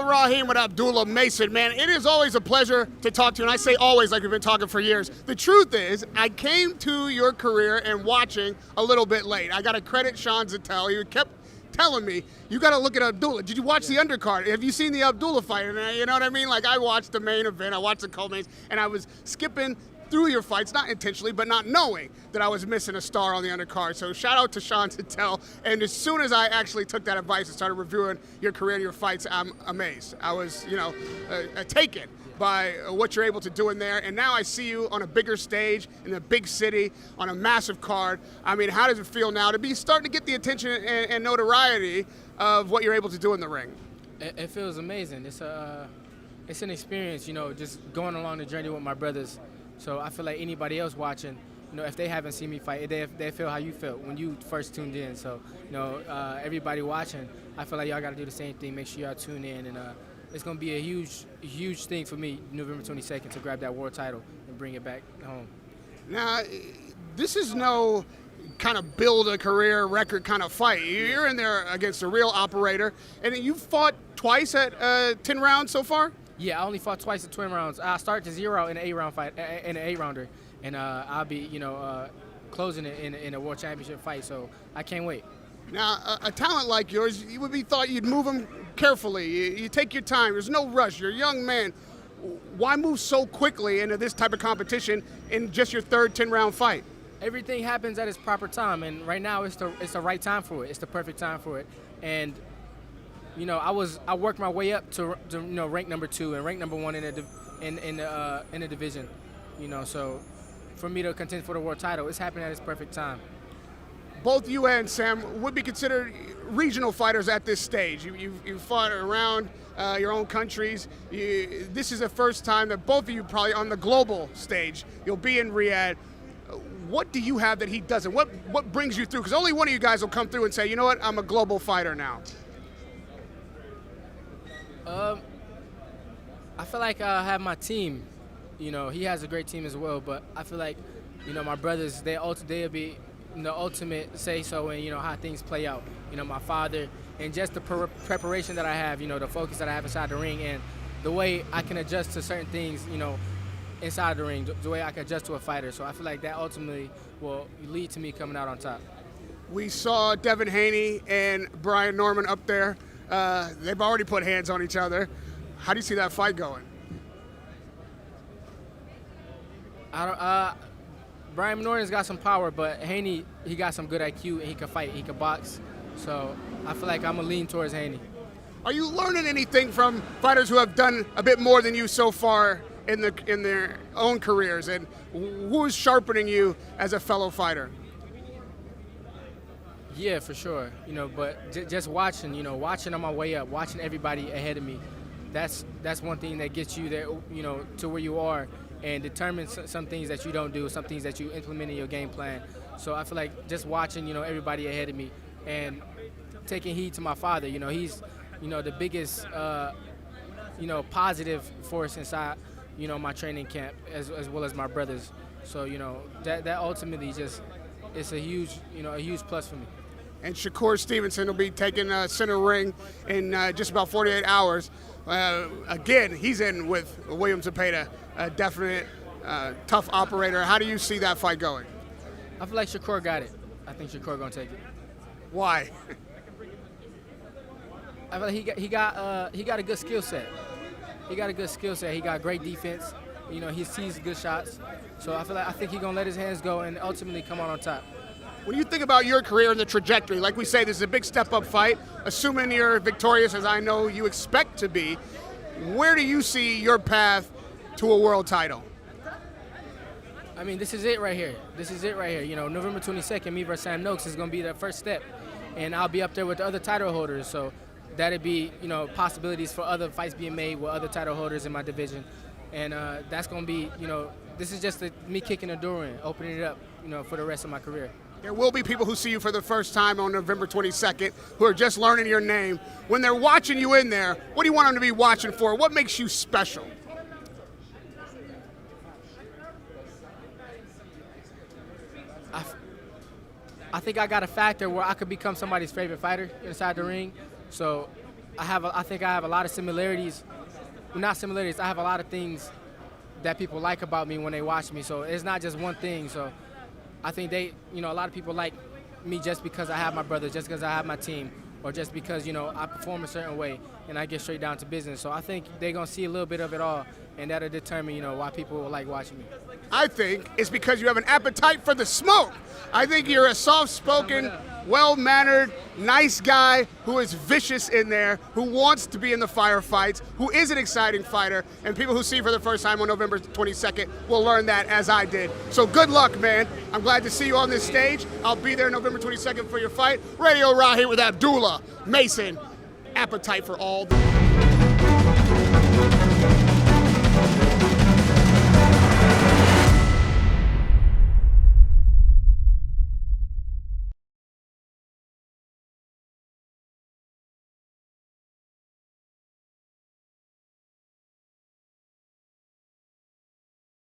Rahim with Abdullah Mason. Man, it is always a pleasure to talk to you, and I say always like we've been talking for years. The truth is, I came to your career and watching a little bit late. I got to credit Sean Zettel. He kept telling me, you got to look at Abdullah. Did you watch the undercard? Have you seen the Abdullah fight? And you know what I mean? Like, I watched the main event, I watched the co-mains, and I was skipping through your fights, not intentionally, but not knowing that I was missing a star on the undercard. So shout out to Sean Zettel. And as soon as I actually took that advice and started reviewing your career and your fights, I'm amazed. I was, taken by what you're able to do in there. And now I see you on a bigger stage in a big city on a massive card. I mean, how does it feel now to be starting to get the attention and notoriety of what you're able to do in the ring? It feels amazing. It's an experience, just going along the journey with my brothers. So I feel like anybody else watching, if they haven't seen me fight, they feel how you felt when you first tuned in. So, everybody watching, I feel like y'all got to do the same thing. Make sure y'all tune in, and it's going to be a huge thing for me, November 22nd, to grab that world title and bring it back home. Now, this is no kind of build a career record kind of fight. You're in there against a real operator, and you fought twice at 10 rounds so far? Yeah, I only fought twice in 20 rounds. I started to 0 in an 8-round fight, in an 8-rounder, and I'll be, closing it in a world championship fight. So I can't wait. Now, a talent like yours, you would be thought you'd move him carefully. You take your time. There's no rush. You're a young man. Why move so quickly into this type of competition in just your third 10-round fight? Everything happens at its proper time, and right now it's the right time for it. It's the perfect time for it, and. I worked my way up to rank number 2 and rank number 1 in the division. So for me to contend for the world title, it's happening at its perfect time. Both you and Sam would be considered regional fighters at this stage. You fought around your own countries. This is the first time that both of you probably on the global stage. You'll be in Riyadh. What do you have that he doesn't? What brings you through? Because only one of you guys will come through and say, you know what, I'm a global fighter now. I feel like I have my team. He has a great team as well, but I feel like, my brothers, they'll be the ultimate say-so in, how things play out. My father, and just the preparation that I have, the focus that I have inside the ring, and the way I can adjust to certain things, inside the ring, the way I can adjust to a fighter. So I feel like that ultimately will lead to me coming out on top. We saw Devin Haney and Brian Norman up there. They've already put hands on each other. How do you see that fight going? Brian Norman's got some power, but Haney, he got some good IQ, and he can fight, he can box. So I feel like I'm going to lean towards Haney. Are you learning anything from fighters who have done a bit more than you so far in their own careers? And who is sharpening you as a fellow fighter? Yeah, for sure. But just watching, watching on my way up, watching everybody ahead of me, that's one thing that gets you there, to where you are, and determines some things that you don't do, some things that you implement in your game plan. So I feel like just watching, everybody ahead of me and taking heed to my father. He's, the biggest, positive force inside, my training camp as well as my brothers. So, that ultimately just, it's a huge plus for me. And Shakur Stevenson will be taking center ring in just about 48 hours. Again, he's in with William Zepeda, a definite tough operator. How do you see that fight going? I feel like Shakur got it. I think Shakur gonna take it. Why? I feel like he got a good skill set. He got a good skill set. He got great defense. He sees good shots. So I think he's gonna let his hands go and ultimately come out on top. When you think about your career and the trajectory, like we say, this is a big step-up fight. Assuming you're victorious, as I know you expect to be, where do you see your path to a world title? I mean, this is it right here. This is it right here. November 22nd, me versus Sam Noakes is going to be the first step. And I'll be up there with the other title holders. So that'd be, possibilities for other fights being made with other title holders in my division. And that's going to be, this is just me kicking the door in, opening it up, for the rest of my career. There will be people who see you for the first time on November 22nd who are just learning your name. When they're watching you in there, what do you want them to be watching for? What makes you special? I think I got a factor where I could become somebody's favorite fighter inside the ring. So I think I have a lot of similarities. Well, not similarities. I have a lot of things that people like about me when they watch me. So it's not just one thing. So I think a lot of people like me just because I have my brother, just because I have my team, or just because, I perform a certain way and I get straight down to business. So I think they're going to see a little bit of it all, and that'll determine, why people will like watching me. I think it's because you have an appetite for the smoke. I think you're a soft-spoken, well-mannered, nice guy who is vicious in there, who wants to be in the firefights, who is an exciting fighter, and people who see you for the first time on November 22nd will learn that, as I did. So good luck, man. I'm glad to see you on this stage. I'll be there November 22nd for your fight. Radio Raw here with Abdullah Mason. Appetite for all the